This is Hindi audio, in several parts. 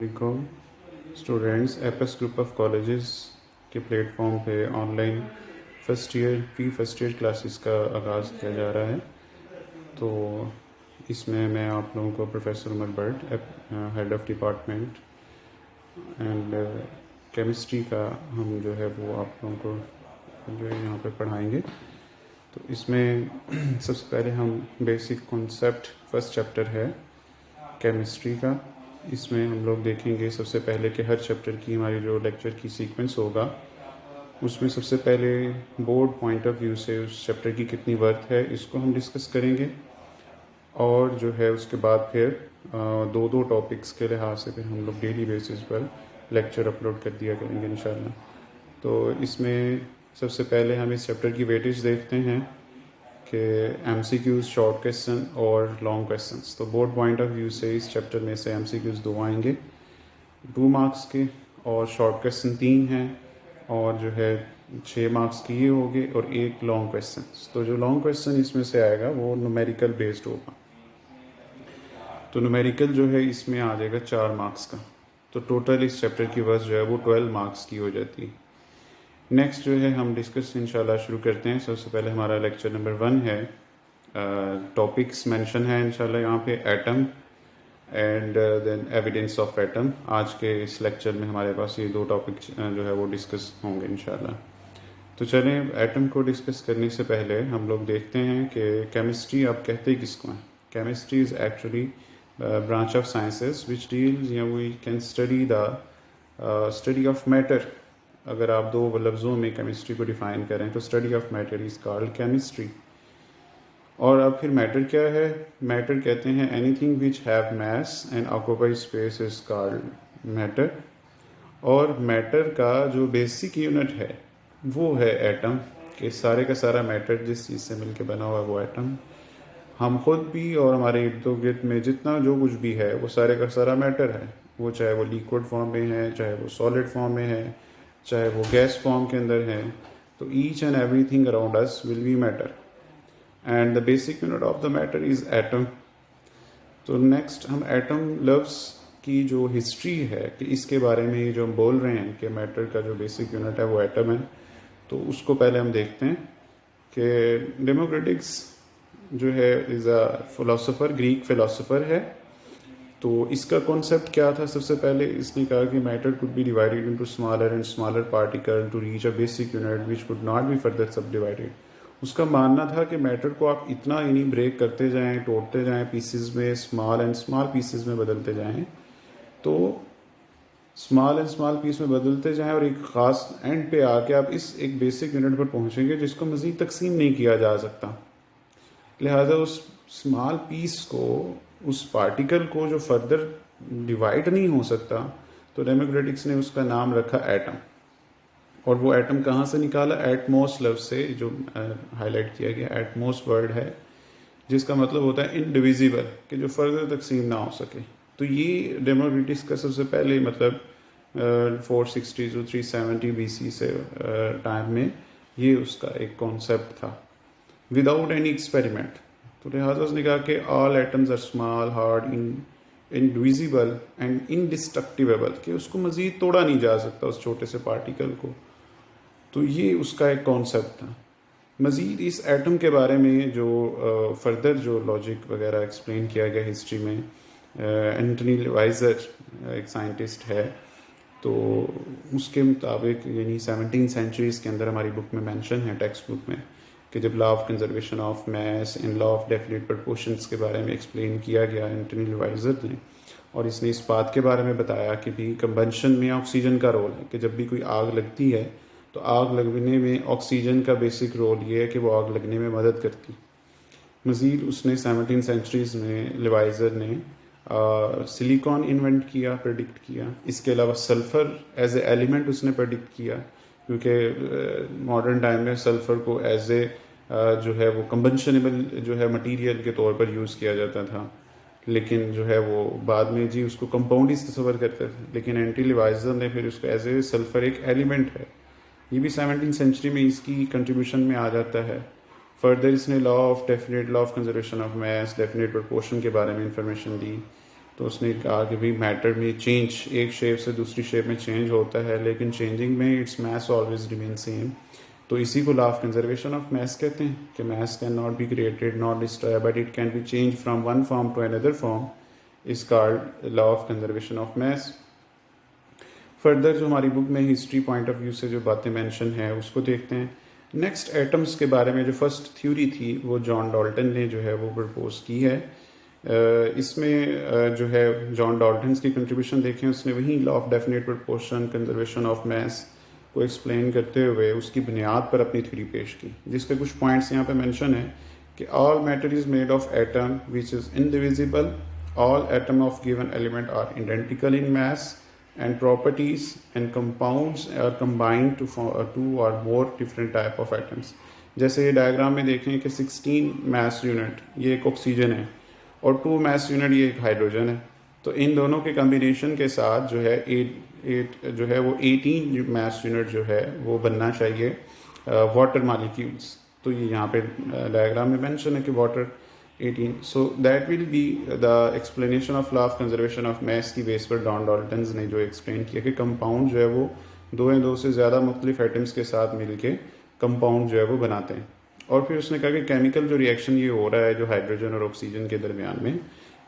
वालेकुम students, apps group of colleges के प्लेटफॉर्म पे ऑनलाइन फर्स्ट ईयर क्लासेस का आगाज़ किया जा रहा है। तो इसमें मैं आप लोगों को professor Umar Bhatt, head of department and chemistry का हम जो है वो आप लोगों को जो है यहाँ पे पढ़ाएंगे। तो इसमें सबसे पहले हम बेसिक कॉन्सेप्ट, फर्स्ट चैप्टर है केमिस्ट्री का। इसमें हम लोग देखेंगे सबसे पहले कि हर चैप्टर की हमारी जो लेक्चर की सीक्वेंस होगा उसमें सबसे पहले बोर्ड पॉइंट ऑफ व्यू से उस चैप्टर की कितनी वर्थ है इसको हम डिस्कस करेंगे, और जो है उसके बाद फिर दो दो टॉपिक्स के लिहाज से फिर हम लोग डेली बेसिस पर लेक्चर अपलोड कर दिया करेंगे इंशाल्लाह। तो इसमें सबसे पहले हम इस चैप्टर की वेटेज देखते हैं कि MCQs, शॉर्ट क्वेश्चन और लॉन्ग क्वेश्चंस। तो बोर्ड पॉइंट ऑफ व्यू से इस चैप्टर में से MCQs 2 आएंगे 2 मार्क्स के, और शॉर्ट क्वेश्चन 3 हैं, और जो है 6 मार्क्स की ये होंगे, और एक लॉन्ग क्वेश्चन। तो जो लॉन्ग क्वेश्चन इसमें से आएगा वो न्यूमेरिकल बेस्ड होगा। तो न्यूमेरिकल जो है इसमें आ जाएगा 4 मार्क्स का। तो टोटल इस चैप्टर की वर्थ जो है वो 12 मार्क्स की हो जाती है। नेक्स्ट जो है हम डिस्कस इंशाल्लाह शुरू करते हैं। सबसे पहले हमारा लेक्चर नंबर 1 है, टॉपिक्स मेंशन है इंशाल्लाह यहाँ पे atom and then evidence of atom. आज के इस लेक्चर में हमारे पास ये 2 टॉपिक जो है वो डिस्कस होंगे इंशाल्लाह। तो चलें, एटम को डिस्कस करने से पहले हम लोग देखते हैं कि केमिस्ट्री आप कहते किसको हैं। Chemistry is actually branch of sciences which deals या we can study the study of matter. अगर आप 2 लफ्ज़ों में केमिस्ट्री को डिफ़ाइन करें तो study of matter is called chemistry. और अब फिर मैटर क्या है? मैटर कहते हैं anything which have mass and occupy space is called matter. और मैटर का जो बेसिक यूनिट है वो है एटम, कि सारे का सारा मैटर जिस चीज़ से मिलकर बना हुआ है वो एटम। हम खुद भी और हमारे इर्द गिर्द में जितना जो कुछ भी है वो सारे का सारा मैटर है। वो चाहे वो लिक्विड फॉर्म में है, चाहे वो सॉलिड फॉर्म में है, चाहे वो गैस फॉर्म के अंदर है। तो each and everything around us will be matter, and the basic unit of the matter is atom. तो नेक्स्ट हम एटम लफ्ज़ की जो हिस्ट्री है कि इसके बारे में ये जो हम बोल रहे हैं कि मैटर का जो बेसिक यूनिट है वो एटम है, तो उसको पहले हम देखते हैं कि डेमोक्रेटिक्स जो है is a philosopher, Greek philosopher है। तो इसका कॉन्सेप्ट क्या था? सबसे पहले इसने कहा कि matter could be divided into smaller and smaller particle to reach a basic unit which could not be further subdivided. उसका मानना था कि मैटर को आप इतना यानी ब्रेक करते जाएं, तोड़ते जाएं पीसेस में, स्मॉल एंड स्मॉल पीसेस में बदलते जाएं, तो स्मॉल एंड स्मॉल पीस में बदलते जाएं, और एक ख़ास एंड पे आके आप इस एक बेसिक यूनिट पर पहुंचेंगे जिसको मज़ीद तकसीम नहीं किया जा सकता। लिहाजा उस स्मॉल पीस को, उस पार्टिकल को जो फर्दर डिवाइड नहीं हो सकता, तो डेमोक्रेटिक्स ने उसका नाम रखा एटम। और वो एटम कहाँ से निकाला? एटमॉस लफ्ज़ से, जो हाईलाइट किया गया। एटमॉस वर्ड है जिसका मतलब होता है इनडिविजिबल, कि जो फर्दर तकसीम ना हो सके। तो ये डेमोक्रेटिक्स का सबसे पहले मतलब 460 to 370 BC से टाइम में ये उसका एक कॉन्सेप्ट था, विदाउट एनी एक्सपेरिमेंट। तो लिहाजा उसने कहा कि all atoms are small, hard, indivisible and indestructible, कि उसको मज़ीद तोड़ा नहीं जा सकता उस छोटे से पार्टिकल को। तो ये उसका एक कॉन्सेप्ट था। मज़ीद इस एटम के बारे में जो फर्दर जो लॉजिक वगैरह एक्सप्लेन किया गया हिस्ट्री में, एंटनी लेवाइजर एक साइंटिस्ट है, तो उसके मुताबिक यानी 17 सेंचुरीज़ के अंदर हमारी बुक में मेंशन है, टेक्स्ट बुक में, कि जब law of conservation of mass and law of definite proportions के बारे में एक्सप्लेन किया गया एंटनी लेवाइजर ने, और इसने इस बात के बारे में बताया कि भी कंबंशन में ऑक्सीजन का रोल है, कि जब भी कोई आग लगती है तो आग लगने में ऑक्सीजन का बेसिक रोल ये है कि वो आग लगने में मदद करती। मज़ीद उसने 17 सेंचुरीज़ में लेवाइजर ने सिलिकॉन इन्वेंट किया, प्रेडिक्ट किया। इसके अलावा सल्फ़र एज ए एलिमेंट उसने प्रेडिक्ट किया, क्योंकि मॉडर्न टाइम में सल्फ़र को एज ए जो है वो कंबंशनेबल जो है मटेरियल के तौर पर यूज़ किया जाता था, लेकिन जो है वो बाद में जी उसको कंपाउंड ही तस्वर करते थे। लेकिन एंटी लेवाइजर ने फिर उसको एज ए सल्फ़र एक एलिमेंट है, ये भी 17वीं सेंचुरी में इसकी कंट्रीब्यूशन में आ जाता है। फर्दर इसने law of definite, law of conservation of mass, definite proportion के बारे में इंफॉर्मेशन दी। तो उसने कहा कि भाई मैटर में चेंज एक शेप से दूसरी शेप में चेंज होता है, लेकिन चेंजिंग में its mass always remain same. तो इसी को law of conservation of mass कहते हैं कि mass can not be created not destroy but it can be change from one form to another form, is called law of conservation of mass. Further जो हमारी बुक में हिस्ट्री पॉइंट ऑफ व्यू से जो बातें मेंशन है उसको देखते हैं। नेक्स्ट एटम्स के बारे में जो फर्स्ट थ्योरी थी वो जॉन डाल्टन ने जो है वो प्रपोज की है। इसमें जो है जॉन डाल्टन की कंट्रीब्यूशन देखें, उसने वही law of definite proportion conservation of मास को एक्सप्लेन करते हुए उसकी बुनियाद पर अपनी थ्योरी पेश की, जिसके कुछ पॉइंट्स यहाँ पे मेंशन है कि all matter is made of atom which is indivisible, all atom of given element are identical in mass and properties and compounds are combined to form two or more different type of atoms। जैसे ये डायग्राम में देखें कि 16 मास यूनिट ये एक ऑक्सीजन है और 2 मास यूनिट ये एक हाइड्रोजन है, तो इन दोनों के कम्बिनेशन के साथ जो है 8 जो है वो 18 मास यूनिट जो है वो बनना चाहिए वाटर मॉलिक्यूल्स। तो ये यहाँ पे डायग्राम में मेंशन है कि water 18। So that will be the explanation of law of conservation of मास की बेस पर जॉन डाल्टन ने जो एक्सप्लेन किया कि कंपाउंड जो है वो दो या दो से ज़्यादा मुख्तलिफ एटम्स के साथ मिलके कंपाउंड जो है वो बनाते हैं। और फिर उसने कहा कि केमिकल जो रिएक्शन ये हो रहा है जो हाइड्रोजन और ऑक्सीजन के दरमियान में,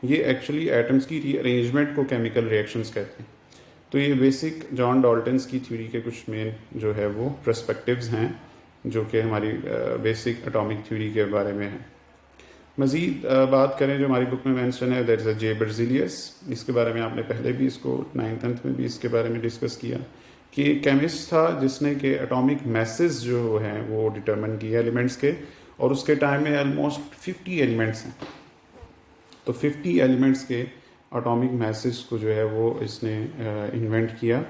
ये एक्चुअली एटम्स की रीअरेंजमेंट को केमिकल रिएक्शंस कहते हैं। तो ये बेसिक जॉन डाल्टन की थ्योरी के कुछ मेन जो है वो पर्सपेक्टिव्स हैं जो कि हमारी बेसिक एटॉमिक थ्योरी के बारे में है। मज़ीद बात करें जो हमारी बुक में मेंशन है, that is a J Berzelius. इसके बारे में आपने पहले भी इसको 9th में भी इसके बारे में डिस्कस किया कि एक केमिस्ट था जिसने के एटॉमिक मैसेज जो हैं वो डिटरमिन किए एलिमेंट्स के, और उसके टाइम में ऑलमोस्ट 50 एलिमेंट्स हैं। तो 50 एलिमेंट्स के एटॉमिक मैसेज को जो है वो इसने इन्वेंट किया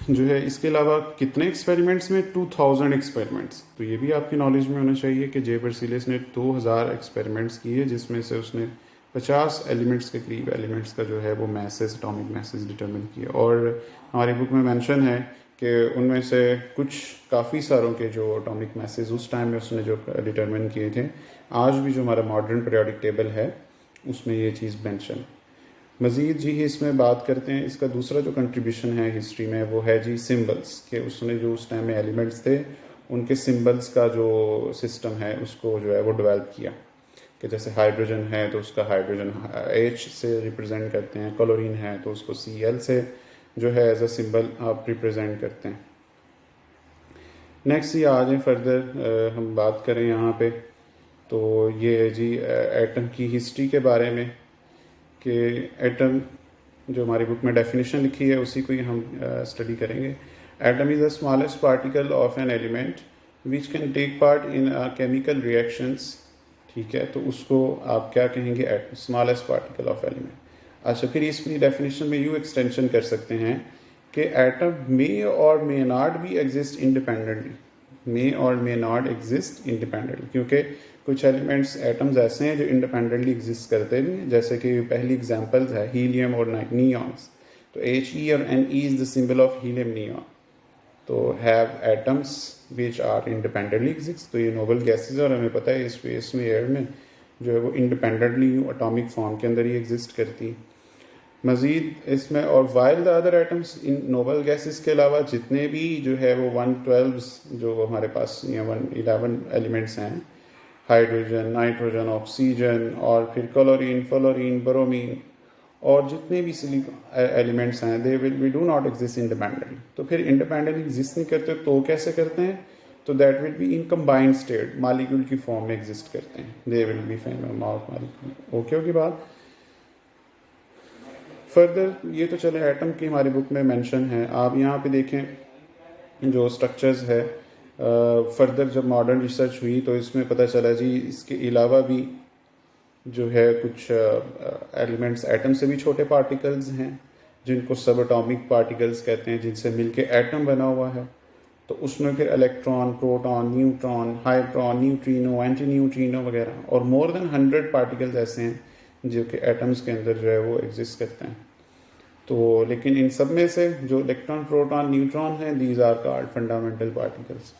जो है। इसके अलावा कितने एक्सपेरिमेंट्स में 2000 एक्सपेरिमेंट्स, तो ये भी आपकी नॉलेज में होना चाहिए कि जे बर्जिलियस ने 2000 एक्सपेरिमेंट्स किए जिसमें से उसने 50 एलिमेंट्स के करीब एलिमेंट्स का जो है वो मैसेज एटॉमिक मैसेज डिटरमिन किया। और हमारी बुक में मेंशन है कि उनमें से कुछ काफ़ी सारों के जो एटॉमिक मैसेज उस टाइम में उसने जो डिटरमिन किए थे, आज भी जो हमारा मॉडर्न पीरियोडिक टेबल है उसमें ये चीज़ मेंशन। मज़ीद जी इसमें बात करते हैं, इसका दूसरा जो कंट्रीब्यूशन है हिस्ट्री में वो है जी सिंबल्स के। उसने जो उस टाइम में एलिमेंट्स थे उनके सिंबल्स का जो सिस्टम है उसको जो है वो डेवलप किया कि जैसे हाइड्रोजन है तो उसका हाइड्रोजन H से रिप्रेजेंट करते हैं, क्लोरीन है तो उसको Cl से जो है एज अ सिंबल आप रिप्रेजेंट करते हैं। नेक्स्ट ये आ जाए फर्दर हम बात करें यहाँ पे, तो ये है जी एटम की हिस्ट्री के बारे में कि एटम जो हमारी बुक में डेफिनेशन लिखी है उसी को ही हम स्टडी करेंगे। Atom is the smallest particle of an element which can take part in chemical reactions. ठीक है, तो उसको आप क्या कहेंगे, स्मॉलेस्ट पार्टिकल ऑफ एलिमेंट। अच्छा, फिर इसकी डेफिनेशन में यूँ एक्सटेंशन कर सकते हैं कि एटम मे और मे नॉट भी एग्जिस्ट इंडिपेंडेंटली, मे और मे नॉट एग्जिस्ट इंडिपेंडेंटली, क्योंकि कुछ एलिमेंट्स एटम्स ऐसे हैं जो इंडिपेंडेंटली एग्जिस्ट करते हैं। जैसे कि पहली एग्जांपल्स है हीलियम और नियॉन्स। तो He और Ne is the symbol of helium neon. तो have atoms which are independently exist. तो ये नोबल गैसेज और हमें पता है स्पेस में एयर में जो है वो इंडिपेंडेंटली एटॉमिक फॉर्म के अंदर ही एग्जिस्ट करती। मज़ीद इसमें और while the other atoms in noble gases के अलावा जितने भी जो है वो 112 जो हमारे पास या 111 एलिमेंट्स हैं, हाइड्रोजन, नाइट्रोजन, ऑक्सीजन और फिर क्लोरीन, फ्लोरीन, ब्रोमीन और जितने भी एलिमेंट्स हैं, they will we do not exist independently. तो फिर इंडिपेंडेंटली एग्जिस्ट नहीं करते तो कैसे करते हैं, तो that will be in combined state, molecule की फॉर्म में एग्जिस्ट करते हैं। They will be form of molecule. Okay होगी बात। फर्दर ये तो चले एटम की हमारी बुक में मेंशन है। आप यहाँ पे देखें जो स्ट्रक्चर्स है, फर्दर जब मॉडर्न रिसर्च हुई तो इसमें पता चला जी इसके अलावा भी जो है कुछ एलिमेंट्स एटम से भी छोटे पार्टिकल्स हैं जिनको सब एटॉमिक पार्टिकल्स कहते हैं, जिनसे मिलके एटम बना हुआ है। तो उसमें फिर electron, proton, neutron, hydron, neutrino, anti neutrino वगैरह और मोर देन 100 पार्टिकल्स ऐसे हैं जो कि एटम्स के अंदर जो है वो एग्जिस्ट करते हैं। तो लेकिन इन सब में से जो इलेक्ट्रॉन, प्रोटॉन, न्यूट्रॉन हैं, these are called fundamental particles.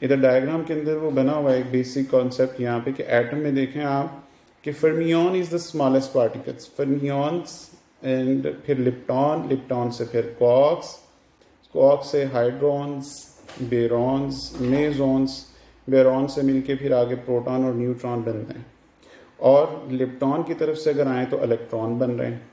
इधर डायग्राम के अंदर वो बना हुआ है एक बेसिक कॉन्सेप्ट यहाँ पे कि एटम में देखें आप कि fermion is the smallest particles, fermions and फिर लिप्टॉन, लिप्टॉन से फिर क्वार्क्स, क्वार्क से हाइड्रॉन्स, बेरॉन्स, मेजॉन्स, बेरॉन से मिलके फिर आगे प्रोटॉन और न्यूट्रॉन बनते हैं, और लिप्टॉन की तरफ से अगर आए तो इलेक्ट्रॉन बन रहे हैं।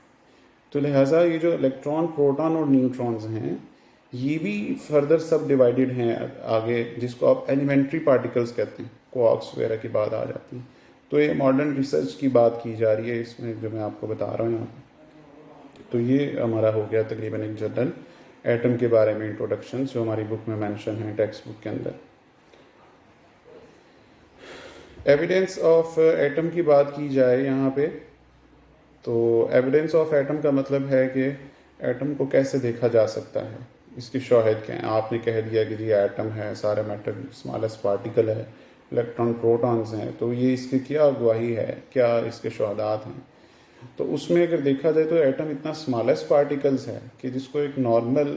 तो लिहाजा ये जो इलेक्ट्रॉन, प्रोटॉन और न्यूट्रॉन्स हैं ये भी फर्दर सब डिवाइडेड हैं आगे, जिसको आप एलिमेंट्री पार्टिकल्स कहते हैं, क्वार्क्स वगैरह की बात आ जाती है। तो ये मॉडर्न रिसर्च की बात की जा रही है इसमें, जो मैं आपको बता रहा हूँ यहाँ पर। तो ये हमारा हो गया तकरीबन एक जनरल एटम के बारे में इंट्रोडक्शन, जो हमारी बुक में मेंशन है, टेक्स्ट बुक के अंदर। एविडेंस ऑफ एटम की बात की जाए यहाँ पे, तो एविडेंस ऑफ एटम का मतलब है कि एटम को कैसे देखा जा सकता है, इसके शवाहिद क्या हैं। आपने कह दिया कि जी एटम है, सारे मैटर स्मॉलेस्ट पार्टिकल है, इलेक्ट्रॉन प्रोटॉन्स हैं, तो ये इसकी क्या गवाही है, क्या इसके शहादात हैं। तो उसमें अगर देखा जाए तो एटम इतना स्मॉलेस्ट पार्टिकल्स है कि जिसको एक नॉर्मल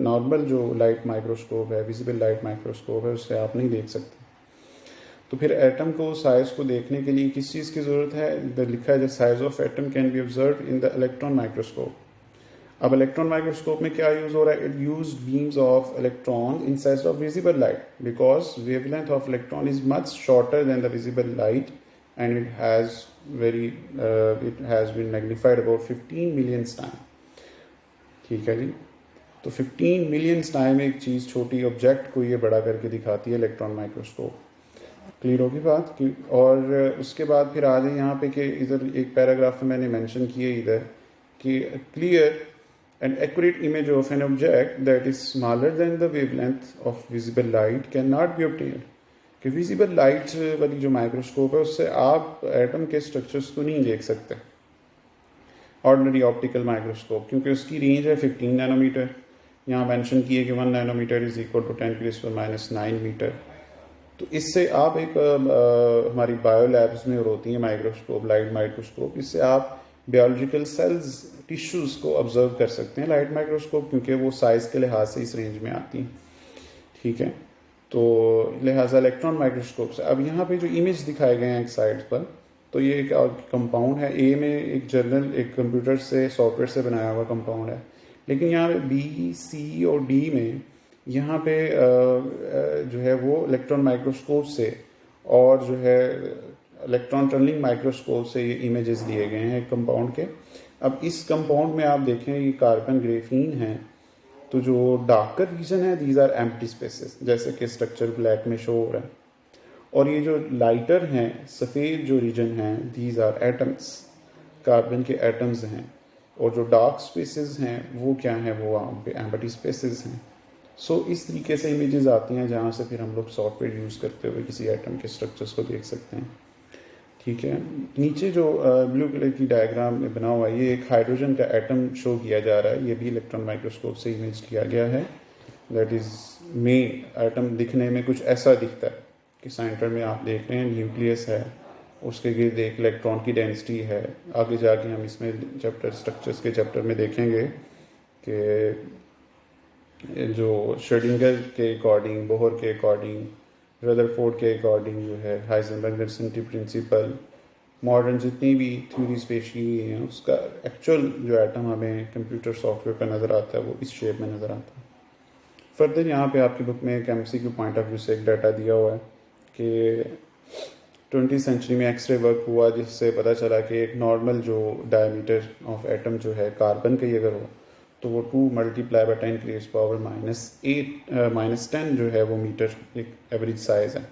नॉर्मल जो लाइट माइक्रोस्कोप है, विजिबल लाइट माइक्रोस्कोप है, उससे आप नहीं देख सकते। तो फिर एटम को साइज को देखने के लिए किस चीज़ की ज़रूरत है, इधर लिखा है the size of atom can be observe in the electron microscope. अब इलेक्ट्रॉन माइक्रोस्कोप में क्या यूज़ हो रहा है, it use beams of electron in size of visible light, because wavelength of electron is much shorter than the visible light and it has been magnified about 15 million time. ठीक है जी, तो 15 मिलियन टाइम एक चीज़, छोटी ऑब्जेक्ट को ये बड़ा करके दिखाती है इलेक्ट्रॉन माइक्रोस्कोप। क्लियर होगी बात की। और उसके बाद फिर आ जाए यहाँ पे कि इधर एक पैराग्राफ में मैंने मेंशन किए इधर कि clear and accurate image of an object that is smaller than the wavelength of visible light can not B obtained. कि विजिबल लाइट वाली जो माइक्रोस्कोप है उससे आप एटम के स्ट्रक्चर्स को नहीं देख सकते ऑर्डिनरी ऑप्टिकल माइक्रोस्कोप, क्योंकि उसकी रेंज है 15 नैनोमीटर। यहाँ मेंशन किए कि 1 nanometre is equal to 10⁻⁻⁹ metre. तो इससे आप एक हमारी बायो लैब्स में होती है माइक्रोस्कोप, लाइट माइक्रोस्कोप, इससे आप बायोलॉजिकल सेल्स, टिश्यूज़ को ऑब्जर्व कर सकते हैं लाइट माइक्रोस्कोप, क्योंकि वो साइज़ के लिहाज से इस रेंज में आती हैं। ठीक है, तो लिहाजा इलेक्ट्रॉन माइक्रोस्कोप से। अब यहाँ पे जो इमेज दिखाए गए हैं एक साइड पर, तो ये एक कंपाउंड है, ए में एक जर्नल, एक कंप्यूटर से, सॉफ्टवेयर से बनाया हुआ कंपाउंड है। लेकिन यहाँ पे बी, सी और डी में यहाँ पे जो है वो इलेक्ट्रॉन माइक्रोस्कोप से और जो है इलेक्ट्रॉन टनलिंग माइक्रोस्कोप से ये इमेजेस लिए गए हैं कंपाउंड के। अब इस कंपाउंड में आप देखें ये कार्बन ग्रेफीन है, तो जो डार्कर रीजन है दीज आर एम्प्टी स्पेसेस, जैसे कि स्ट्रक्चर ब्लैक में शो हो रहा है। और ये जो लाइटर हैं, सफ़ेद जो रीजन हैं, दीज आर एटम्स, कार्बन के एटम्स हैं। और जो डार्क स्पेसेस हैं वो क्या हैं, वो एम्प्टी स्पेसेस हैं। सो इस तरीके से इमेजेस आती हैं जहाँ से फिर हम लोग सॉफ्टवेयर यूज़ करते हुए किसी एटम के स्ट्रक्चर्स को देख सकते हैं। ठीक है, नीचे जो ब्लू कलर की डायग्राम में बना हुआ है, ये एक हाइड्रोजन का एटम शो किया जा रहा है। ये भी इलेक्ट्रॉन माइक्रोस्कोप से इमेज किया गया है। दैट इज़ मेन एटम दिखने में कुछ ऐसा दिखता है कि सेंटर में आप देख रहे हैं न्यूक्लियस है, उसके गिर्द एक इलेक्ट्रॉन की डेंसिटी है। आगे जाके हम इसमें चैप्टर स्ट्रक्चर्स के चैप्टर में देखेंगे कि जो श्रोडिंगर के अकॉर्डिंग, बोहर के अकॉर्डिंग, रदरफोर्ड के अकॉर्डिंग जो है हाइजेनबर्ग डेंसिटी प्रिंसिपल, मॉडर्न जितनी भी थ्योरीज पेश की गई हैं, उसका एक्चुअल जो एटम हमें कंप्यूटर सॉफ्टवेयर पर नज़र आता है वो इस शेप में नज़र आता है। फर्दर यहाँ पे आपकी बुक में एक MCQ पॉइंट ऑफ व्यू से एक डाटा दिया हुआ है कि 20वीं सेंचुरी में एक्सरे वर्क हुआ, जिससे पता चला कि एक नॉर्मल जो डायमीटर ऑफ एटम जो है कार्बन का ही अगर हो तो वो 2 मल्टीप्लाई बाई 10⁻⁻10 जो है वो मीटर एक एवरेज साइज़ है,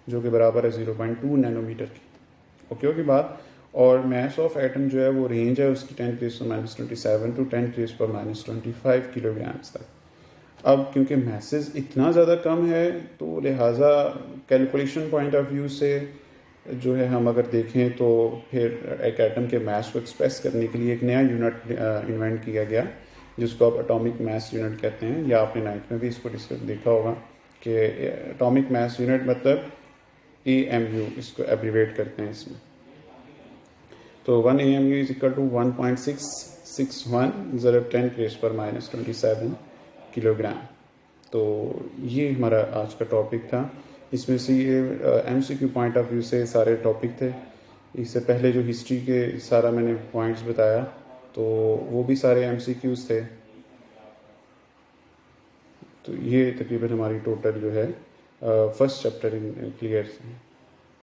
जो कि बराबर है 0.2 नैनोमीटर की। ओके की बात। और मैस ऑफ एटम जो है वो रेंज है उसकी 10⁻27 टू 10⁻25 किलोग्राम्स तक। अब क्योंकि मैसेज इतना ज़्यादा कम है तो लिहाजा कैलकुलेशन पॉइंट ऑफ व्यू से जो है हम अगर देखें तो फिर एक एटम के मैस को एक्सप्रेस करने के लिए एक नया यूनिट इन्वेंट किया गया, जिसको आप एटॉमिक मैस यूनिट कहते हैं, या आपने 9th में भी इसको डिस्कस देखा होगा कि एटॉमिक मैस यूनिट मतलब AMU, इसको एब्रीवेट करते हैं इसमें। तो 1 AMU इज इक्वल टू 1.661 ज़रब 10⁻⁻27 किलोग्राम। तो ये हमारा आज का टॉपिक था। इसमें से ये MCQ पॉइंट ऑफ व्यू से सारे टॉपिक थे। इससे पहले जो हिस्ट्री के सारा मैंने पॉइंट्स बताया तो वो भी सारे MCQs थे। तो ये तकरीबन हमारी टोटल जो है फर्स्ट चैप्टर इन क्लियर है।